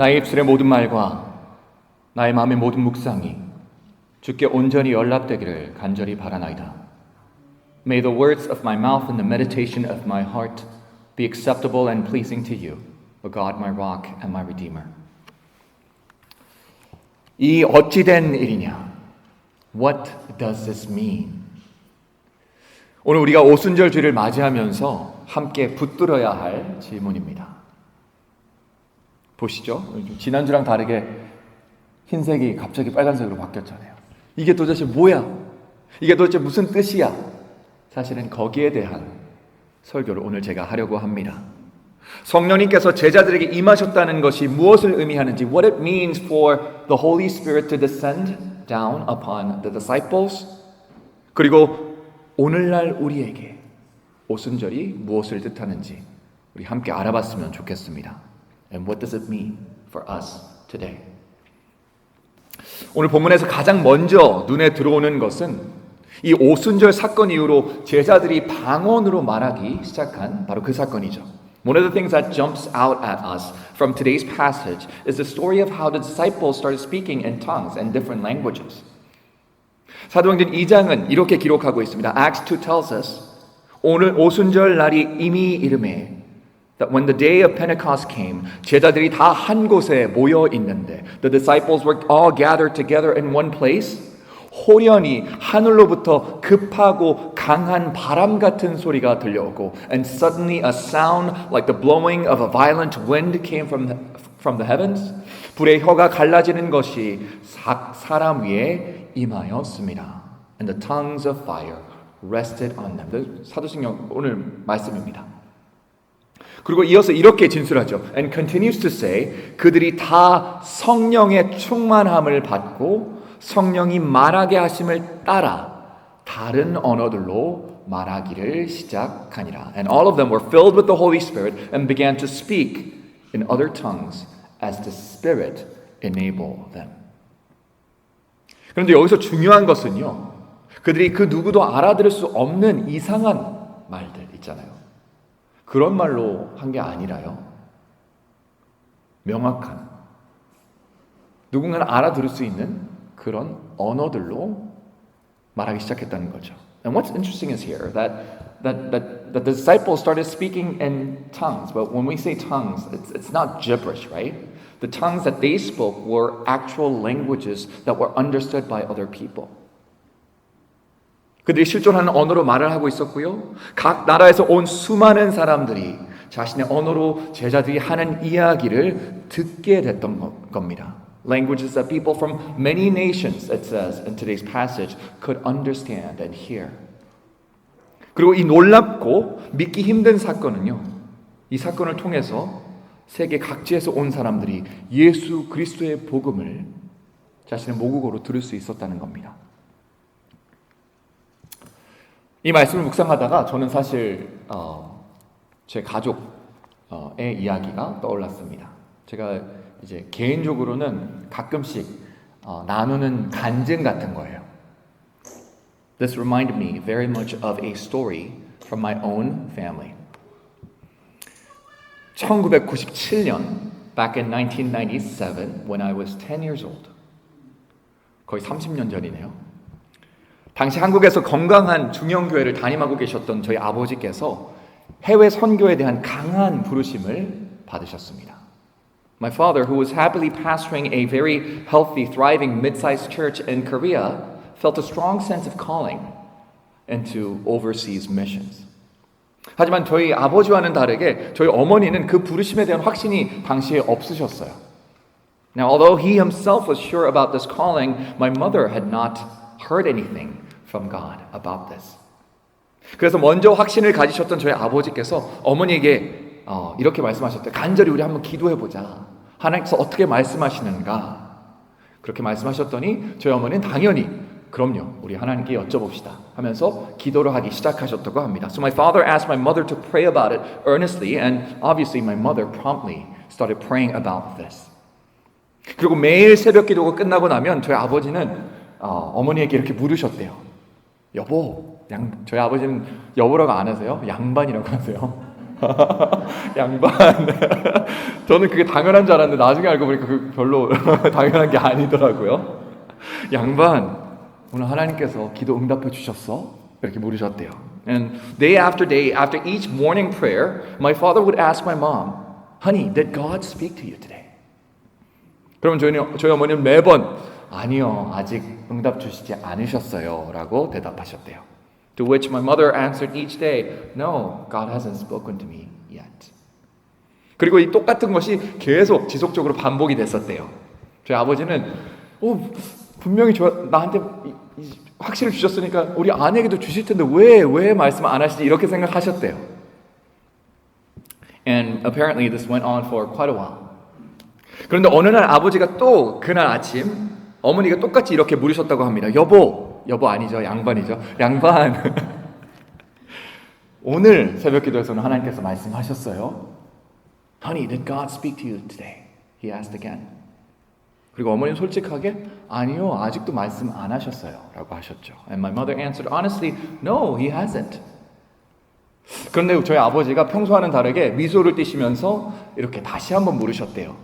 나의 입술의 모든 말과 나의 마음의 모든 묵상이 주께 온전히 연락되기를 간절히 바라나이다. May the words of my mouth and the meditation of my heart be acceptable and pleasing to you, O God, my rock and my redeemer. 이 어찌된 일이냐? What does this mean? 오늘 우리가 오순절 주일을 맞이하면서 함께 붙들어야 할 질문입니다. 보시죠. 지난주랑 다르게 흰색이 갑자기 빨간색으로 바뀌었잖아요. 이게 도대체 뭐야? 이게 도대체 무슨 뜻이야? 사실은 거기에 대한 설교를 오늘 제가 하려고 합니다. 성령님께서 제자들에게 임하셨다는 것이 무엇을 의미하는지, what it means for the Holy Spirit to descend down upon the disciples, 그리고 오늘날 우리에게 오순절이 무엇을 뜻하는지 우리 함께 알아봤으면 좋겠습니다. And what does it mean for us today? 오늘 본문에서 가장 먼저 눈에 들어오는 것은 이 오순절 사건 이후로 제자들이 방언으로 말하기 시작한 바로 그 사건이죠. One of the things that jumps out at us from today's passage is the story of how the disciples started speaking in tongues and different languages. 사도행전 2장은 이렇게 기록하고 있습니다. Acts 2 tells us, 오늘 오순절 날이 이미 이르매 that when the day of Pentecost came, 제자들이 다 한 곳에 모여 있는데 the disciples were all gathered together in one place. 호련히 하늘로부터 급하고 강한 바람 같은 소리가 들려오고 and suddenly a sound like the blowing of a violent wind came from the heavens. 불의 혀가 갈라지는 것이 사람 위에 임하였습니다. And the tongues of fire rested on them. 사도신경 오늘 말씀입니다. 그리고 이어서 이렇게 진술하죠. And continues to say, 그들이 다 성령의 충만함을 받고 성령이 말하게 하심을 따라 다른 언어들로 말하기를 시작하니라. And all of them were filled with the Holy Spirit and began to speak in other tongues as the Spirit enabled them. 그런데 여기서 중요한 것은요. 그들이 그 누구도 알아들을 수 없는 이상한 말들 있잖아요. 그런 말로 한 게 아니라요. 명확한 누군가는 알아들을 수 있는 그런 언어들로 말하기 시작했다는 거죠. And what's interesting is here that the disciples started speaking in tongues. But when we say tongues, it's not gibberish, right? The tongues that they spoke were actual languages that were understood by other people. 그들이 실존하는 언어로 말을 하고 있었고요. 각 나라에서 온 수많은 사람들이 자신의 언어로 제자들이 하는 이야기를 듣게 됐던 겁니다. Languages that people from many nations, it says in today's passage, could understand and hear. 그리고 이 놀랍고 믿기 힘든 사건은요. 이 사건을 통해서 세계 각지에서 온 사람들이 예수 그리스도의 복음을 자신의 모국어로 들을 수 있었다는 겁니다. 이 말씀을 묵상하다가 저는 사실 제 가족의 이야기가 떠올랐습니다. 제가 이제 개인적으로는 가끔씩 나누는 간증 같은 거예요. This reminded me very much of a story from my own family. 1997년, back in 1997, when I was 10 years old. 거의 30년 전이네요. 당시 한국에서 건강한 중형교회를 담임하고 계셨던 저희 아버지께서 해외 선교에 대한 강한 부르심을 받으셨습니다. My father, who was happily pastoring a very healthy, thriving, mid-sized church in Korea, felt a strong sense of calling into overseas missions. 하지만 저희 아버지와는 다르게 저희 어머니는 그 부르심에 대한 확신이 당시에 없으셨어요. Now, although he himself was sure about this calling, my mother had not heard anything from God about this. 그래서 먼저 확신을 가지셨던 저희 아버지께서 어머니에게 이렇게 말씀하셨대요. 간절히 우리 한번 기도해보자. 하나님께서 어떻게 말씀하시는가? 그렇게 말씀하셨더니 저희 어머니는 당연히 그럼요. 우리 하나님께 여쭤봅시다 하면서 기도를 하기 시작하셨다고 합니다. So my father asked my mother to pray about it earnestly and obviously my mother promptly started praying about this. 그리고 매일 새벽 기도가 끝나고 나면 저희 아버지는 어머니에게 이렇게 물으셨대요. 여보, 저희 아버지는 여보라고 안 하세요. 양반이라고 하세요. 양반. 저는 그게 당연한 줄 알았는데 나중에 알고 보니까 그 별로 당연한 게 아니더라고요. 양반, 오늘 하나님께서 기도 응답해 주셨어? 이렇게 물으셨대요. And day, after each morning prayer, my father would ask my mom, Honey, did God speak to you today? 그럼 저희 어머니는 매번 아니요, 아직 응답 주시지 않으셨어요 라고 대답하셨대요. To which my mother answered each day, No, God hasn't spoken to me yet. 그리고 이 똑같은 것이 계속 지속적으로 반복이 됐었대요. 저희 아버지는 분명히 나한테 확신을 주셨으니까 우리 아내에게도 주실 텐데 왜 말씀 안 하시지? 이렇게 생각하셨대요. And apparently this went on for quite a while. 그런데 어느 날 아버지가 또 그날 아침 어머니가 똑같이 이렇게 물으셨다고 합니다. 여보 아니죠, 양반이죠. 양반. 오늘 새벽 기도에서는 하나님께서 말씀하셨어요. Honey, did God speak to you today? He asked again. 그리고 어머니는 솔직하게 아니요, 아직도 말씀 안 하셨어요 라고 하셨죠. And my mother answered honestly, No, he hasn't. 그런데 저희 아버지가 평소와는 다르게 미소를 띠시면서 이렇게 다시 한번 물으셨대요.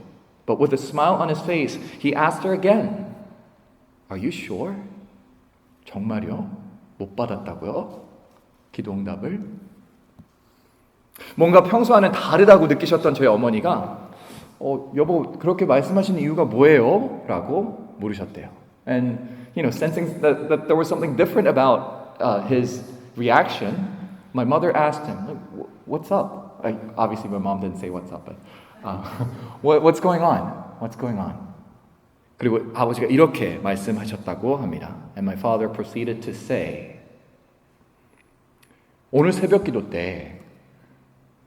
But with a smile on his face, he asked her again. Are you sure? 정말요? 못 받았다고요? 기도 응답을? 뭔가 평소와는 다르다고 느끼셨던 저희 어머니가 여보 그렇게 말씀하시는 이유가 뭐예요? 라고 물으셨대요. And sensing that there was something different about his reaction, my mother asked him, "What's up?" Obviously, my mom didn't say what's up, but what's going on? What's going on? 그리고 아버지가 이렇게 말씀하셨다고 합니다. And my father proceeded to say, 오늘 새벽기도 때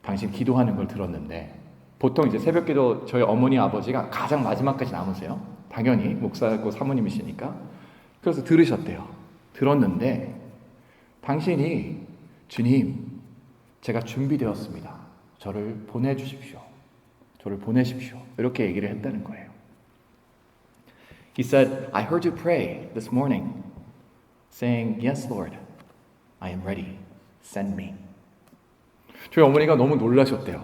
당신 기도하는 걸 들었는데 보통 이제 새벽기도 저희 어머니 아버지가 가장 마지막까지 남으세요. 당연히 목사고 사모님이시니까. 그래서 들으셨대요. 들었는데 당신이 주님, 제가 준비되었습니다. 저를 보내주십시오. 저를 보내십시오. 이렇게 얘기를 했다는 거예요. He said, I heard you pray this morning, saying, Yes, Lord, I am ready. Send me. 저희 어머니가 너무 놀라셨대요.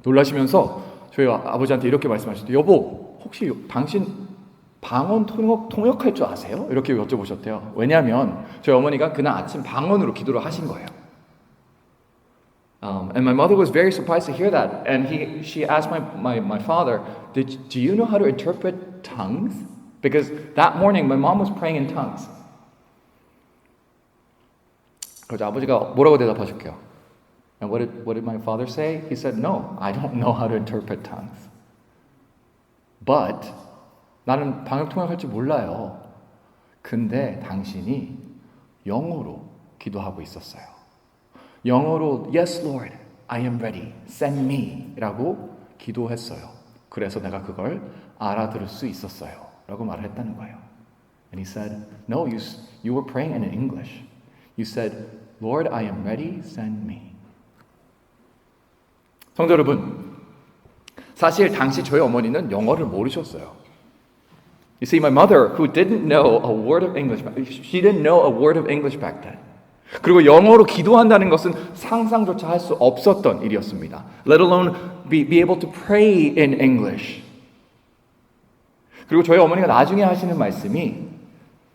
놀라시면서 저희 아버지한테 이렇게 말씀하셨대요. 여보, 혹시 당신 방언 통역할 줄 아세요? 이렇게 여쭤보셨대요. 왜냐하면 저희 어머니가 그날 아침 방언으로 기도를 하신 거예요. And my mother was very surprised to hear that. And she asked my father, do you know how to interpret tongues? Because that morning my mom was praying in tongues. 그래서 아버지가 뭐라고 대답하실게요? And what did my father say? He said, No, I don't know how to interpret tongues. But 나는 방역 통역할 줄 몰라요. 근데 당신이 영어로 기도하고 있었어요. 영어로 Yes, Lord, I am ready. Send me 라고 기도했어요. 그래서 내가 그걸 알아들을 수 있었어요. 라고 말을 했다는 거예요. And he said, No, you were praying in English. You said, Lord, I am ready. Send me. 성도 여러분, 사실 당시 저희 어머니는 영어를 모르셨어요. You see, my mother, who didn't know a word of English, she didn't know a word of English back then. 그리고 영어로 기도한다는 것은 상상조차 할 수 없었던 일이었습니다. Let alone be able to pray in English. 그리고 저희 어머니가 나중에 하시는 말씀이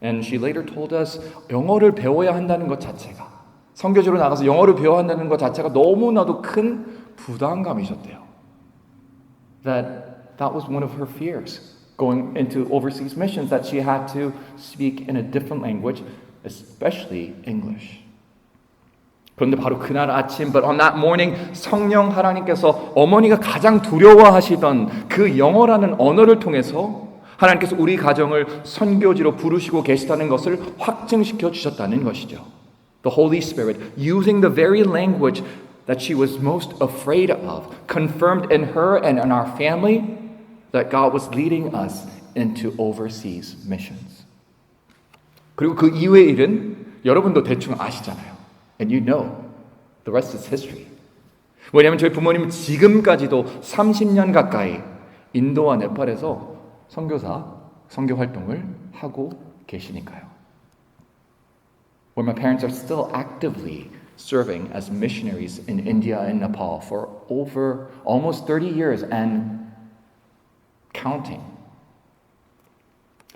And she later told us 영어를 배워야 한다는 것 자체가 선교지로 나가서 영어를 배워야 한다는 것 자체가 너무나도 큰 부담감이셨대요. That was one of her fears going into overseas missions, that she had to speak in a different language, especially English. 그런데 바로 그날 아침, but on that morning, 성령 하나님께서 어머니가 가장 두려워하시던 그 영어라는 언어를 통해서 하나님께서 우리 가정을 선교지로 부르시고 계시다는 것을 확증시켜 주셨다는 것이죠. The Holy Spirit, using the very language that she was most afraid of, confirmed in her and in our family that God was leading us into overseas missions. 그리고 그 이후의 일은 여러분도 대충 아시잖아요. And you know, the rest is history. 왜냐하면 저희 부모님은 지금까지도 30년 가까이 인도와 네팔에서 선교 활동을 하고 계시니까요. Where my parents are still actively serving as missionaries in India and Nepal for over almost 30 years and counting.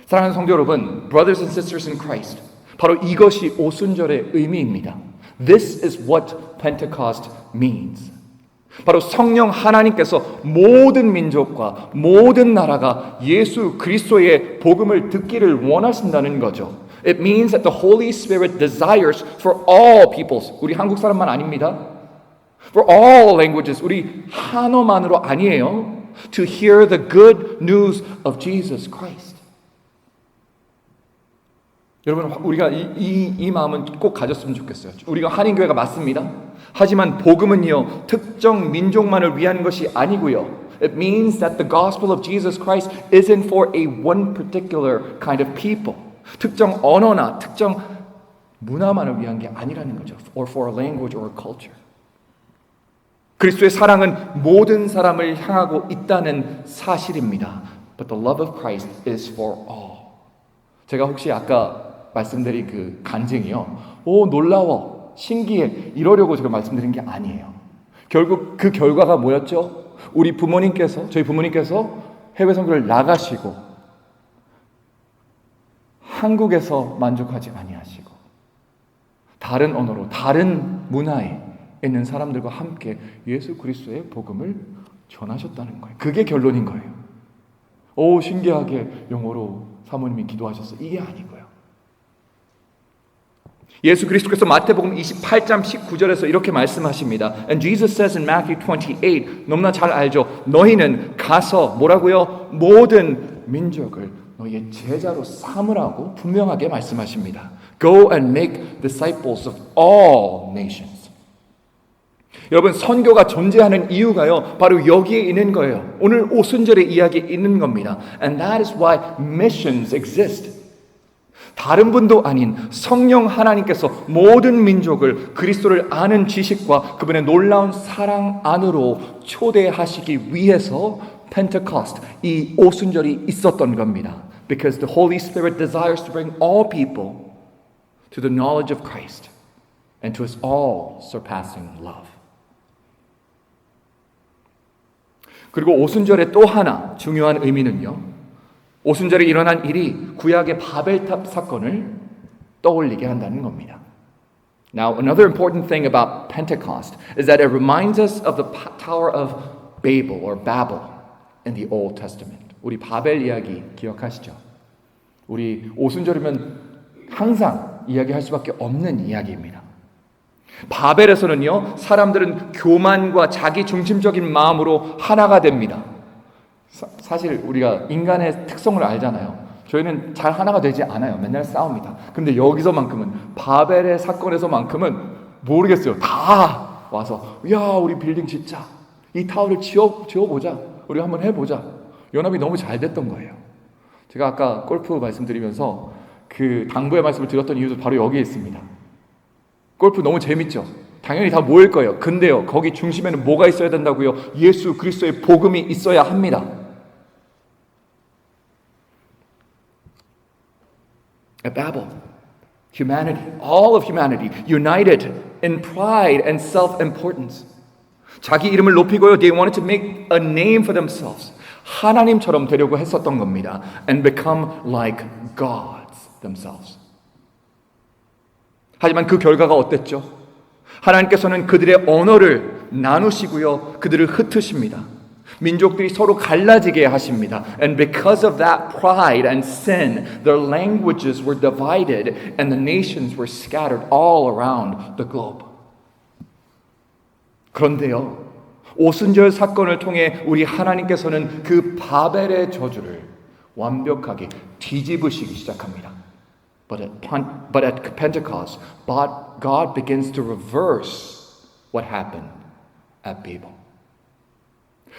사랑하는 성도 여러분, brothers and sisters in Christ, 바로 이것이 오순절의 의미입니다. This is what Pentecost means. 바로 성령 하나님께서 모든 민족과 모든 나라가 예수 그리스도의 복음을 듣기를 원하신다는 거죠. It means that the Holy Spirit desires for all peoples. 우리 한국 사람만 아닙니다. For all languages. 우리 한어만으로 아니에요. To hear the good news of Jesus Christ. 여러분, 우리가 이 마음은 꼭 가졌으면 좋겠어요. 우리가 한인교회가 맞습니다. 하지만 복음은요, 특정 민족만을 위한 것이 아니고요. It means that the gospel of Jesus Christ isn't for a one particular kind of people. 특정 언어나 특정 문화만을 위한 게 아니라는 거죠. Or for a language or a culture. 그리스도의 사랑은 모든 사람을 향하고 있다는 사실입니다. But the love of Christ is for all. 제가 혹시 아까 말씀드린 그 간증이요. 오, 놀라워, 신기해 이러려고 제가 말씀드린 게 아니에요. 결국 그 결과가 뭐였죠? 저희 부모님께서 해외 선교를 나가시고 한국에서 만족하지 아니하시고 다른 언어로 다른 문화에 있는 사람들과 함께 예수 그리스도의 복음을 전하셨다는 거예요. 그게 결론인 거예요. 오, 신기하게 영어로 사모님이 기도하셨어. 이게 아니고요. 예수 그리스도께서 마태복음 28장 19절에서 이렇게 말씀하십니다. And Jesus says in Matthew 28, 너무나 잘 알죠. 너희는 가서 뭐라고요? 모든 민족을 너희의 제자로 삼으라고 분명하게 말씀하십니다. Go and make disciples of all nations. 여러분, 선교가 존재하는 이유가요, 바로 여기에 있는 거예요. 오늘 오순절의 이야기에 있는 겁니다. And that is why missions exist. 다른 분도 아닌 성령 하나님께서 모든 민족을 그리스도를 아는 지식과 그분의 놀라운 사랑 안으로 초대하시기 위해서 펜테코스트, 이 오순절이 있었던 겁니다. Because the Holy Spirit desires to bring all people to the knowledge of Christ and to His all-surpassing love. 그리고 오순절의 또 하나 중요한 의미는요, 오순절에 일어난 일이 구약의 바벨탑 사건을 떠올리게 한다는 겁니다. Now, another important thing about Pentecost is that it reminds us of the Tower of Babel or Babel in the Old Testament. 우리 바벨 이야기 기억하시죠? 우리 오순절이면 항상 이야기할 수밖에 없는 이야기입니다. 바벨에서는요, 사람들은 교만과 자기 중심적인 마음으로 하나가 됩니다. 사실 우리가 인간의 특성을 알잖아요. 저희는 잘 하나가 되지 않아요. 맨날 싸웁니다. 근데 여기서만큼은, 바벨의 사건에서만큼은 모르겠어요. 다 와서 야, 우리 빌딩 짓자. 이 타워를 지어보자. 우리 한번 해보자. 연합이 너무 잘 됐던 거예요. 제가 아까 골프 말씀드리면서 그 당부의 말씀을 드렸던 이유도 바로 여기에 있습니다. 골프 너무 재밌죠? 당연히 다 모일 거예요. 근데요, 거기 중심에는 뭐가 있어야 된다고요? 예수 그리스도의 복음이 있어야 합니다. At Babel, humanity, all of humanity, united in pride and self-importance. 자기 이름을 높이고요, they wanted to make a name for themselves. 하나님처럼 되려고 했었던 겁니다. And become like gods themselves. 하지만 그 결과가 어땠죠? 하나님께서는 그들의 언어를 나누시고요, 그들을 흩으십니다. 민족들이 서로 갈라지게 하십니다. And because of that pride and sin, their languages were divided and the nations were scattered all around the globe. 그런데요, 오순절 사건을 통해 우리 하나님께서는 그 바벨의 저주를 완벽하게 뒤집으시기 시작합니다. But at Pentecost, God begins to reverse what happened at Babel.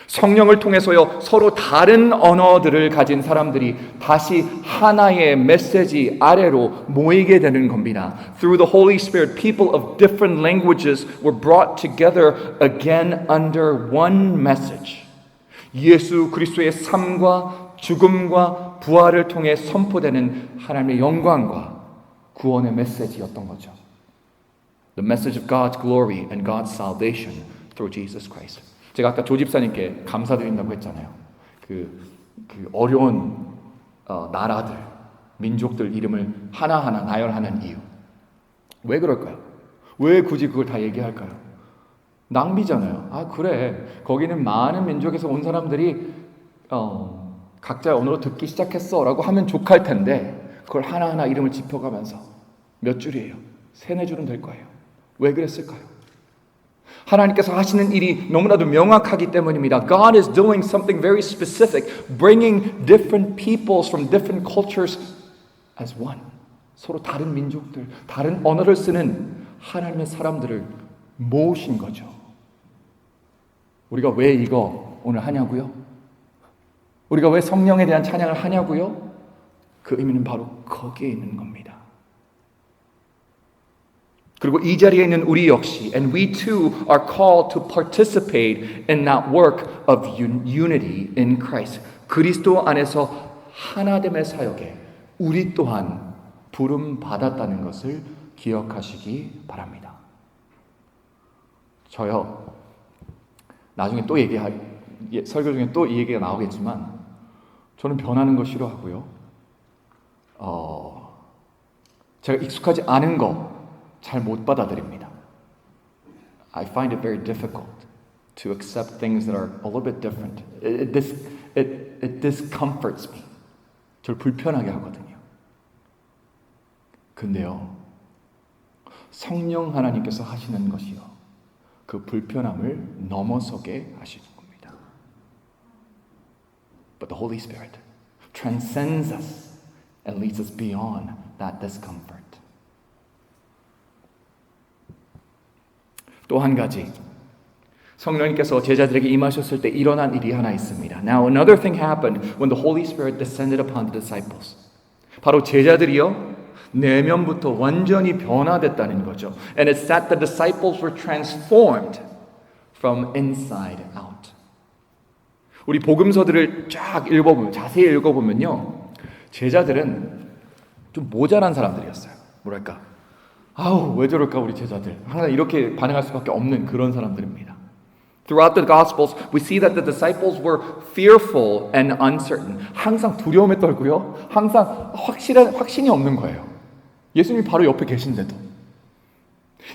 성령을 통해서요, 서로 다른 언어들을 가진 사람들이 다시 하나의 메시지 아래로 모이게 되는 겁니다. Through the Holy Spirit, people of different languages were brought together again under one message. 예수 그리스도의 삶과 죽음과 부활을 통해 선포되는 하나님의 영광과 구원의 메시지였던 거죠. The message of God's glory and God's salvation through Jesus Christ. 제가 아까 조 집사님께 감사드린다고 했잖아요. 그 어려운 나라들, 민족들 이름을 하나하나 나열하는 이유. 왜 그럴까요? 왜 굳이 그걸 다 얘기할까요? 낭비잖아요. 아, 그래. 거기는 많은 민족에서 온 사람들이 각자의 언어로 듣기 시작했어 라고 하면 족할 텐데 그걸 하나하나 이름을 짚어가면서 몇 줄이에요? 3-4줄은 될 거예요. 왜 그랬을까요? 하나님께서 하시는 일이 너무나도 명확하기 때문입니다. God is doing something very specific, bringing different peoples from different cultures as one. 서로 다른 민족들, 다른 언어를 쓰는 하나님의 사람들을 모으신 거죠. 우리가 왜 이거 오늘 하냐고요? 우리가 왜 성령에 대한 찬양을 하냐고요? 그 의미는 바로 거기에 있는 겁니다. 그리고 이 자리에 있는 우리 역시 and we too are called to participate in that work of unity in Christ. 그리스도 안에서 하나됨의 사역에 우리 또한 부름 받았다는 것을 기억하시기 바랍니다. 저요. 나중에 또 설교 중에 또 이 얘기가 나오겠지만 저는 변하는 거 싫어하고요. 제가 익숙하지 않은 거 잘 못 받아들입니다. I find it very difficult to accept things that are a little bit different. It discomforts me. 저를 불편하게 하거든요. 근데요, 성령 하나님께서 하시는 것이요, 그 불편함을 넘어서게 하시는 겁니다. But the Holy Spirit transcends us and leads us beyond that discomfort. 또 한 가지, 성령님께서 제자들에게 임하셨을 때 일어난 일이 하나 있습니다. Now another thing happened when the Holy Spirit descended upon the disciples. 바로 제자들이요, 내면부터 완전히 변화됐다는 거죠. And it's that the disciples were transformed from inside out. 우리 복음서들을 쫙 읽어보면, 자세히 읽어보면요, 제자들은 좀 모자란 사람들이었어요. 뭐랄까, 아우 왜 저럴까 우리 제자들. 항상 이렇게 반응할 수밖에 없는 그런 사람들입니다. Throughout the Gospels, we see that the disciples were fearful and uncertain. 항상 두려움에 떨고요, 항상 확신이 없는 거예요. 예수님이 바로 옆에 계신데도.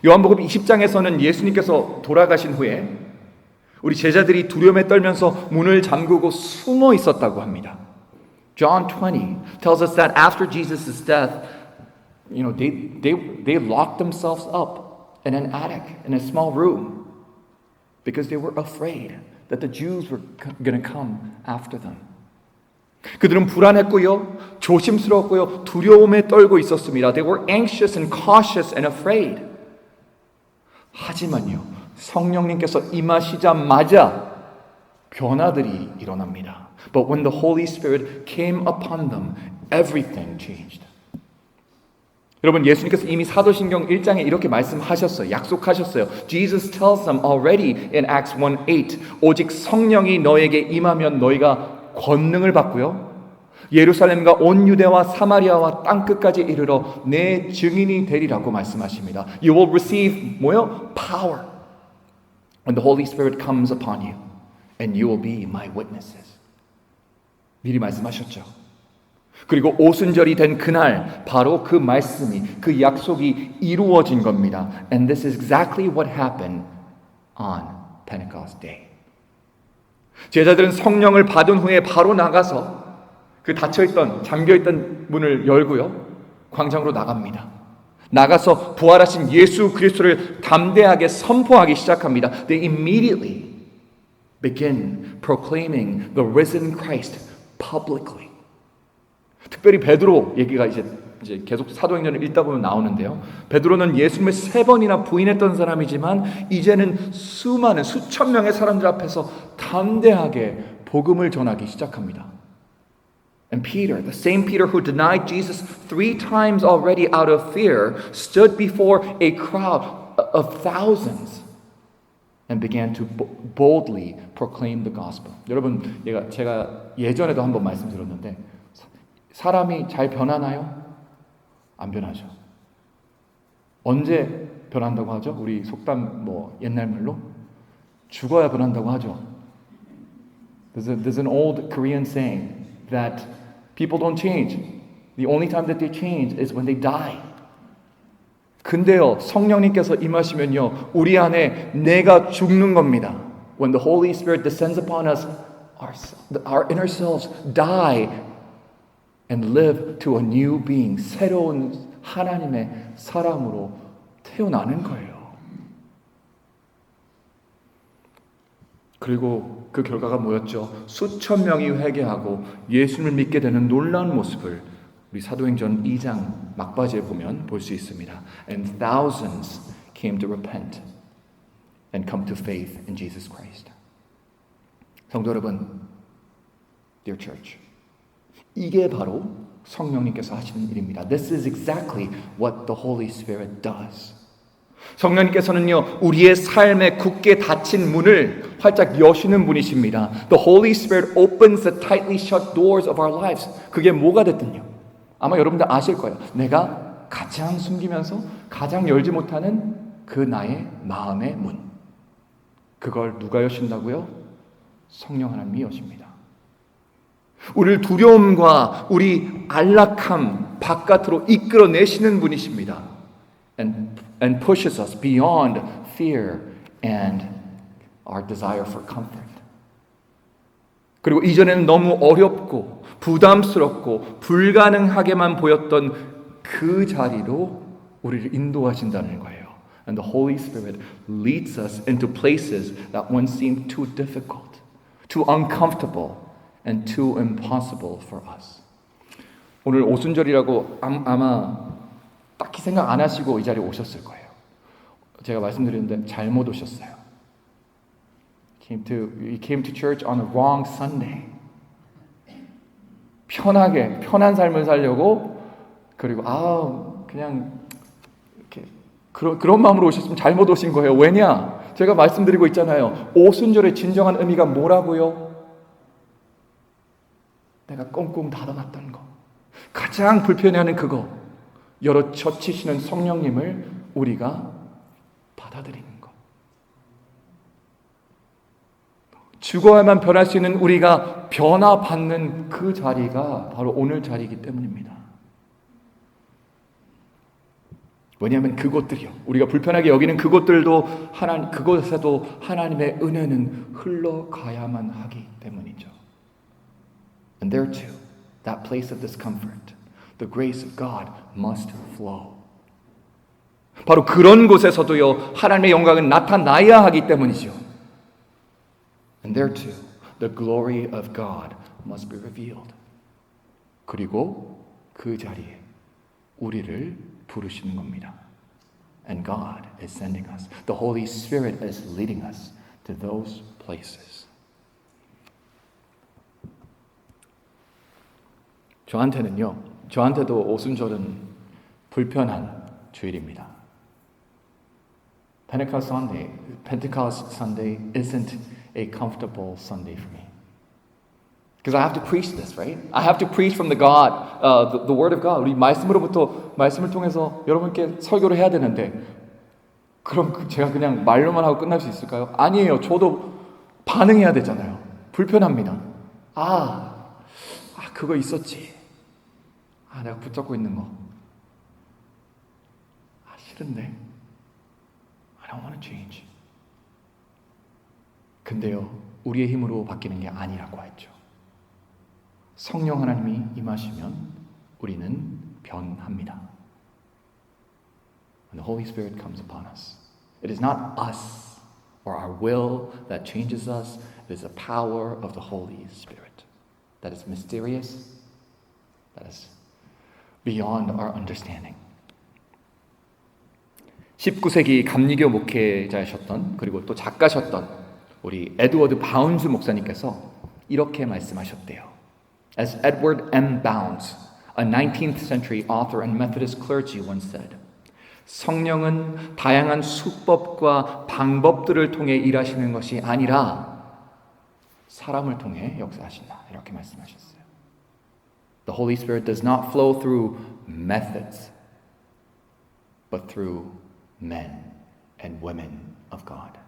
요한복음 20장에서는 예수님께서 돌아가신 후에 우리 제자들이 두려움에 떨면서 문을 잠그고 숨어 있었다고 합니다. John 20 tells us that after Jesus' death, they locked themselves up in an attic, in a small room, because they were afraid that the Jews were going to come after them. 그들은 불안했고요, 조심스러웠고요, 두려움에 떨고 있었습니다. They were anxious and cautious and afraid. 하지만요, 성령님께서 임하시자마자 변화들이 일어납니다. But when the Holy Spirit came upon them, everything changed. 여러분, 예수님께서 이미 사도신경 1장에 이렇게 말씀하셨어요. 약속하셨어요. Jesus tells them already in Acts 1:8, 오직 성령이 너에게 임하면 너희가 권능을 받고요, 예루살렘과 온 유대와 사마리아와 땅끝까지 이르러 내 증인이 되리라고 말씀하십니다. You will receive 뭐요? Power. When the Holy Spirit comes upon you, and you will be my witnesses. 미리 말씀하셨죠. 그리고 오순절이 된 그날 바로 그 말씀이, 그 약속이 이루어진 겁니다. And this is exactly what happened on Pentecost Day. 제자들은 성령을 받은 후에 바로 나가서 그 닫혀있던, 잠겨있던 문을 열고요, 광장으로 나갑니다. 나가서 부활하신 예수 그리스도를 담대하게 선포하기 시작합니다. They immediately begin proclaiming the risen Christ publicly. 특별히 베드로 얘기가 이제 계속 사도행전을 읽다 보면 나오는데요. 베드로는 예수님을 3번이나 부인했던 사람이지만 이제는 수많은 수천 명의 사람들 앞에서 담대하게 복음을 전하기 시작합니다. And Peter, the same Peter who denied Jesus 3 times already out of fear, stood before a crowd of thousands and began to boldly proclaim the gospel. 여러분, 제가 예전에도 한번 말씀드렸는데, 사람이 잘 변하나요? 안 변하죠. 언제 변한다고 하죠? 우리 속담 옛날 말로 죽어야 변한다고 하죠. There's an old Korean saying that people don't change. The only time that they change is when they die. 근데요, 성령님께서 임하시면요, 우리 안에 내가 죽는 겁니다. When the Holy Spirit descends upon us, our inner selves die and live to a new being. 새로운 하나님의 사람으로 태어나는 거예요. 그리고 그 결과가 뭐였죠? 수천 명이 회개하고 예수님을 믿게 되는 놀라운 모습을 우리 사도행전 2장 막바지에 보면 볼 수 있습니다. And thousands came to repent and come to faith in Jesus Christ. 성도 여러분, dear church, 이게 바로 성령님께서 하시는 일입니다. This is exactly what the Holy Spirit does. 성령님께서는요, 우리의 삶에 굳게 닫힌 문을 활짝 여시는 분이십니다. The Holy Spirit opens the tightly shut doors of our lives. 그게 뭐가 됐든요. 아마 여러분들 아실 거예요. 내가 가장 숨기면서 가장 열지 못하는 그 나의 마음의 문. 그걸 누가 여신다고요? 성령 하나님이 여십니다. 우리를 두려움과 우리 안락함 바깥으로 이끌어내시는 분이십니다. And pushes us beyond fear and our desire for comfort. 그리고 이전에는 너무 어렵고 부담스럽고 불가능하게만 보였던 그 자리로 우리를 인도하신다는 거예요. And the Holy Spirit leads us into places that once seemed too difficult, too uncomfortable, and too impossible for us. 오늘 오순절이라고 아마 딱히 생각 안 하시고 이 자리에 오셨을 거예요. 제가 말씀드렸는데 잘못 오셨어요. You came to church on the wrong Sunday. 편한 삶을 살려고 그리고 그냥 이렇게 그런 마음으로 오셨으면 잘못 오신 거예요. 왜냐? 제가 말씀드리고 있잖아요. 오순절의 진정한 의미가 뭐라고요? 내가 꽁꽁 닫아놨던 거. 가장 불편해하는 그거. 여러 젖히시는 성령님을 우리가 받아들이는 것. 죽어야만 변할 수 있는 우리가 변화받는 그 자리가 바로 오늘 자리이기 때문입니다. 왜냐하면 그곳들이요. 우리가 불편하게 여기는 그곳들도 그곳에서도 하나님의 은혜는 흘러가야만 하기 때문이죠. And there too, that place of discomfort, the grace of God must flow. 바로 그런 곳에서도요, 하나님의 영광은 나타나야 하기 때문이죠. And there too, the glory of God must be revealed. 그리고 그 자리에 우리를 부르시는 겁니다. And God is sending us. The Holy Spirit is leading us to those places. 저한테도 오순절은 불편한 주일입니다. Pentecost Sunday isn't a comfortable Sunday for me. Because I have to preach this, right? I have to preach from the Word of God. 우리 말씀을 통해서 여러분께 설교를 해야 되는데, 그럼 제가 그냥 말로만 하고 끝날 수 있을까요? 아니에요. 저도 반응해야 되잖아요. 불편합니다. 그거 있었지. 내가 붙잡고 있는 거. 싫은데. I don't want to change. 근데요, 우리의 힘으로 바뀌는 게 아니라고 했죠. 성령 하나님이 임하시면 우리는 변합니다. When the Holy Spirit comes upon us, it is not us or our will that changes us. It is the power of the Holy Spirit that is mysterious, that is beyond our understanding. 19세기 감리교 목회자이셨던 그리고 또 작가셨던 우리 에드워드 바운스 목사님께서 이렇게 말씀하셨대요. As Edward M. Bounds, a 19th century author and Methodist clergy once said, 성령은 다양한 수법과 방법들을 통해 일하시는 것이 아니라 사람을 통해 역사하신다. 이렇게 말씀하셨어요. The Holy Spirit does not flow through methods, but through men and women of God.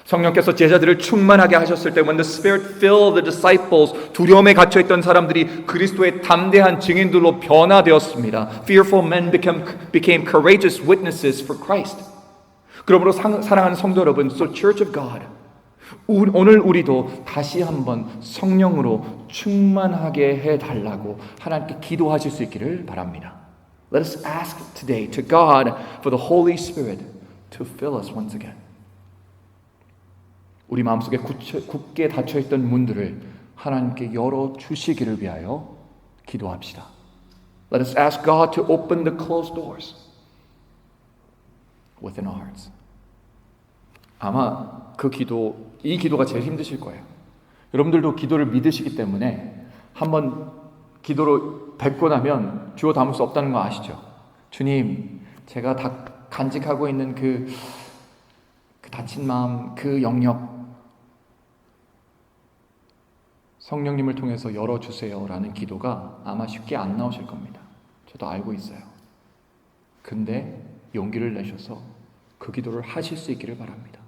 성령께서 제자들을 충만하게 하셨을 때 when the Spirit filled the disciples 두려움에 갇혀있던 사람들이 그리스도의 담대한 증인들로 변화되었습니다. Fearful men became courageous witnesses for Christ. 그러므로 사랑하는 성도 여러분, so Church of God, 오늘 우리도 다시 한번 성령으로 충만하게 해달라고 하나님께 기도하실 수 있기를 바랍니다. Let us ask today to God for the Holy Spirit to fill us once again. 우리 마음속에 굳게 닫혀있던 문들을 하나님께 열어주시기를 위하여 기도합시다. Let us ask God to open the closed doors within our hearts. 아마 이 기도가 제일 힘드실 거예요. 여러분들도 기도를 믿으시기 때문에 한번 기도로 뱉고 나면 주워 담을 수 없다는 거 아시죠? 주님, 제가 다 간직하고 있는 그 다친 마음, 그 영역 성령님을 통해서 열어주세요 라는 기도가 아마 쉽게 안 나오실 겁니다. 저도 알고 있어요. 근데 용기를 내셔서 그 기도를 하실 수 있기를 바랍니다.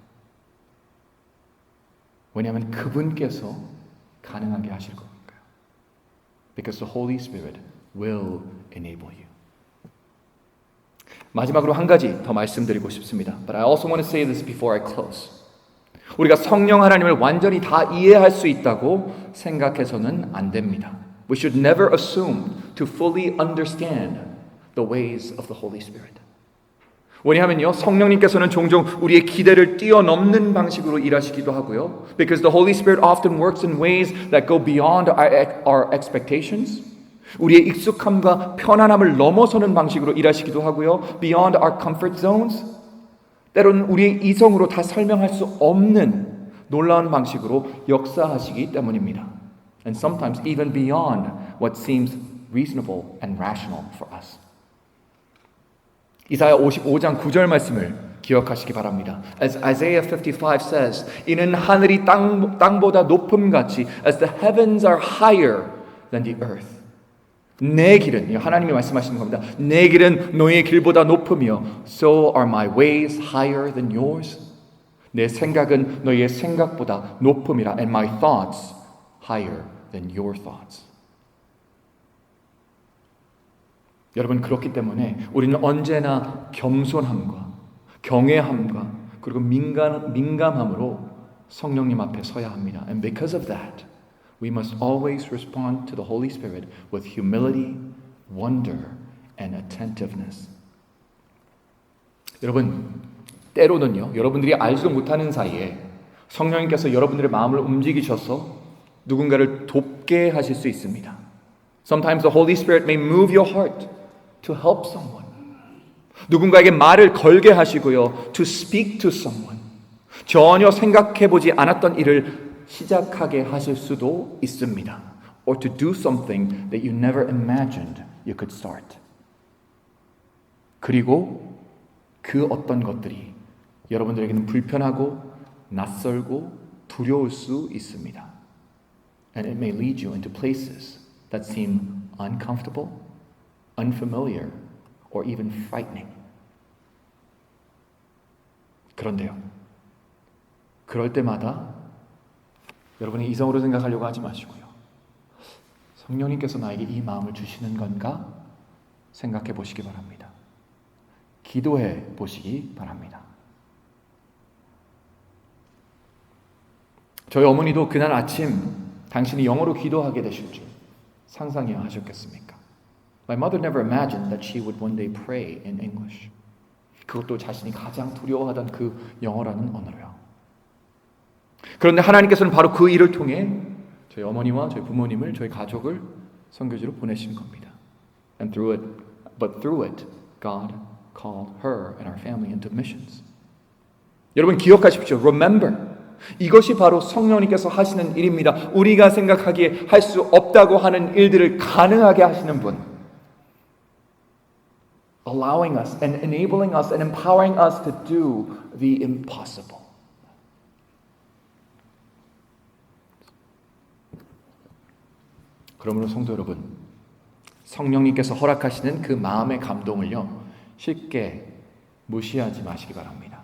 왜냐하면 그분께서 가능하게 하실 거니까요. Because the Holy Spirit will enable you. 마지막으로 한 가지 더 말씀드리고 싶습니다. But I also want to say this before I close. 우리가 성령 하나님을 완전히 다 이해할 수 있다고 생각해서는 안 됩니다. We should never assume to fully understand the ways of the Holy Spirit. 왜냐하면요, 성령님께서는 종종 우리의 기대를 뛰어넘는 방식으로 일하시기도 하고요. Because the Holy Spirit often works in ways that go beyond our expectations. 우리의 익숙함과 편안함을 넘어서는 방식으로 일하시기도 하고요. Beyond our comfort zones. 때로는 우리의 이성으로 다 설명할 수 없는 놀라운 방식으로 역사하시기 때문입니다. And sometimes even beyond what seems reasonable and rational for us. 이사야 55장 9절 말씀을 기억하시기 바랍니다. As Isaiah 55 says, 이는 하늘이 땅보다 높음같이 as the heavens are higher than the earth. 내 길은, 하나님이 말씀하시는 겁니다. 내 길은 너희의 길보다 높으며 so are my ways higher than yours. 내 생각은 너희의 생각보다 높음이라 and my thoughts higher than your thoughts. 여러분, 그렇기 때문에 우리는 언제나 겸손함과 경외함과 그리고 민감함으로 성령님 앞에 서야 합니다. And because of that, we must always respond to the Holy Spirit with humility, wonder, and attentiveness. 여러분, 때로는요, 여러분들이 알지도 못하는 사이에 성령님께서 여러분들의 마음을 움직이셔서 누군가를 돕게 하실 수 있습니다. Sometimes the Holy Spirit may move your heart to help someone. 누군가에게 말을 걸게 하시고요, to speak to someone. 전혀 생각해보지 않았던 일을 시작하게 하실 수도 있습니다. Or to do something that you never imagined you could start. 그리고 그 어떤 것들이 여러분들에게는 불편하고 낯설고 두려울 수 있습니다. And it may lead you into places that seem uncomfortable, unfamiliar, or even frightening. 그런데요, 그럴 때마다 여러분이 이성으로 생각하려고 하지 마시고요. 성령님께서 나에게 이 마음을 주시는 건가 생각해 보시기 바랍니다. 기도해 보시기 바랍니다. 저희 어머니도 그날 아침 당신이 영어로 기도하게 되실 줄 상상이야 하셨겠습니까? My mother never imagined that she would one day pray in English. 그것도 자신이 가장 두려워하던 그 영어라는 언어로요. 그런데 하나님께서는 바로 그 일을 통해 저희 어머니와 저희 부모님을, 저희 가족을 선교지로 보내신 겁니다. And through it, God called her and our family into missions. 여러분 기억하십시오. Remember, 이것이 바로 성령님께서 하시는 일입니다. 우리가 생각하기에 할 수 없다고 하는 일들을 가능하게 하시는 분. Allowing us and enabling us and empowering us to do the impossible. 그러므로 성도 여러분, 성령님께서 허락하시는 그 마음의 감동을요, 쉽게 무시하지 마시기 바랍니다.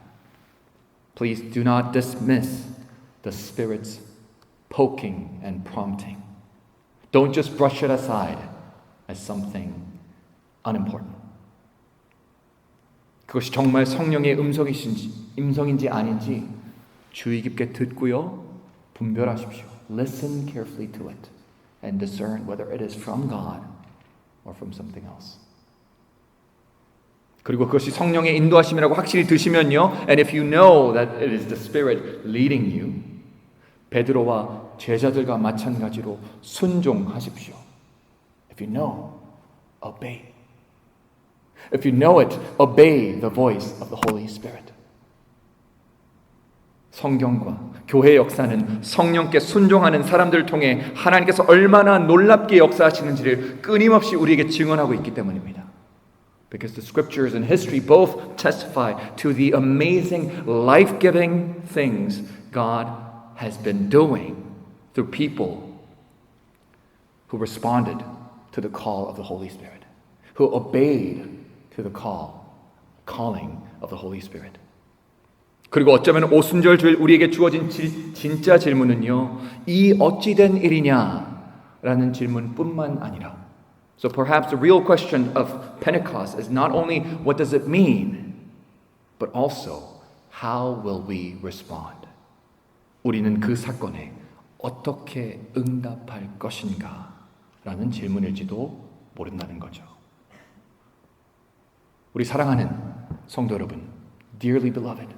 Please do not dismiss the Spirit's poking and prompting. Don't just brush it aside as something unimportant. 그것이 정말 성령의 음성인지 아닌지 주의 깊게 듣고요, 분별하십시오. Listen carefully to it and discern whether it is from God or from something else. 그리고 그것이 성령의 인도하심이라고 확실히 드시면요, and if you know that it is the Spirit leading you, 베드로와 제자들과 마찬가지로 순종하십시오. If you know, obey. If you know it, obey the voice of the Holy Spirit. 성경과 교회의 역사는 성령께 순종하는 사람들을 통해 하나님께서 얼마나 놀랍게 역사하시는지를 끊임없이 우리에게 증언하고 있기 때문입니다. Because the scriptures and history both testify to the amazing, life-giving things God has been doing through people who responded to the call of the Holy Spirit, who obeyed to the calling of the Holy Spirit. 그리고 어쩌면 오순절 주일 우리에게 주어진 진짜 질문은요, 이 어찌된 일이냐라는 질문뿐만 아니라, so perhaps the real question of Pentecost is not only what does it mean, but also how will we respond? 우리는 그 사건에 어떻게 응답할 것인가? 라는 질문일지도 모른다는 거죠. 우리 사랑하는 성도 여러분, dearly beloved,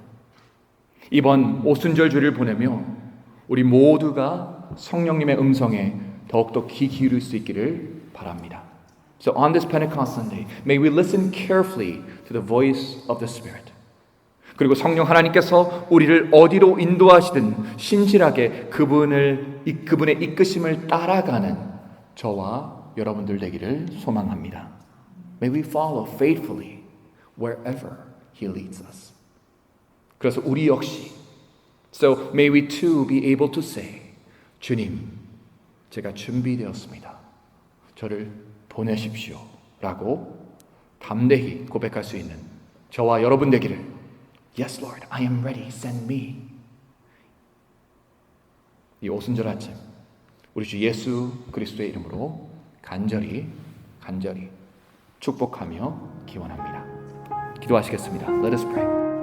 이번 오순절 주일을 보내며 우리 모두가 성령님의 음성에 더욱더 귀 기울일 수 있기를 바랍니다. So on this Pentecost Sunday, may we listen carefully to the voice of the Spirit. 그리고 성령 하나님께서 우리를 어디로 인도하시든 신실하게 그분의 이끄심을 따라가는 저와 여러분들 되기를 소망합니다. May we follow faithfully wherever He leads us. 그래서 우리 역시, so may we too be able to say, 주님, 제가 준비되었습니다. 저를 보내십시오. 라고 담대히 고백할 수 있는 저와 여러분 되기를, Yes, Lord, I am ready. Send me. 이 오순절 아침, 우리 주 예수 그리스도의 이름으로 간절히 축복하며 기원합니다. 기도하시겠습니다. Let us pray.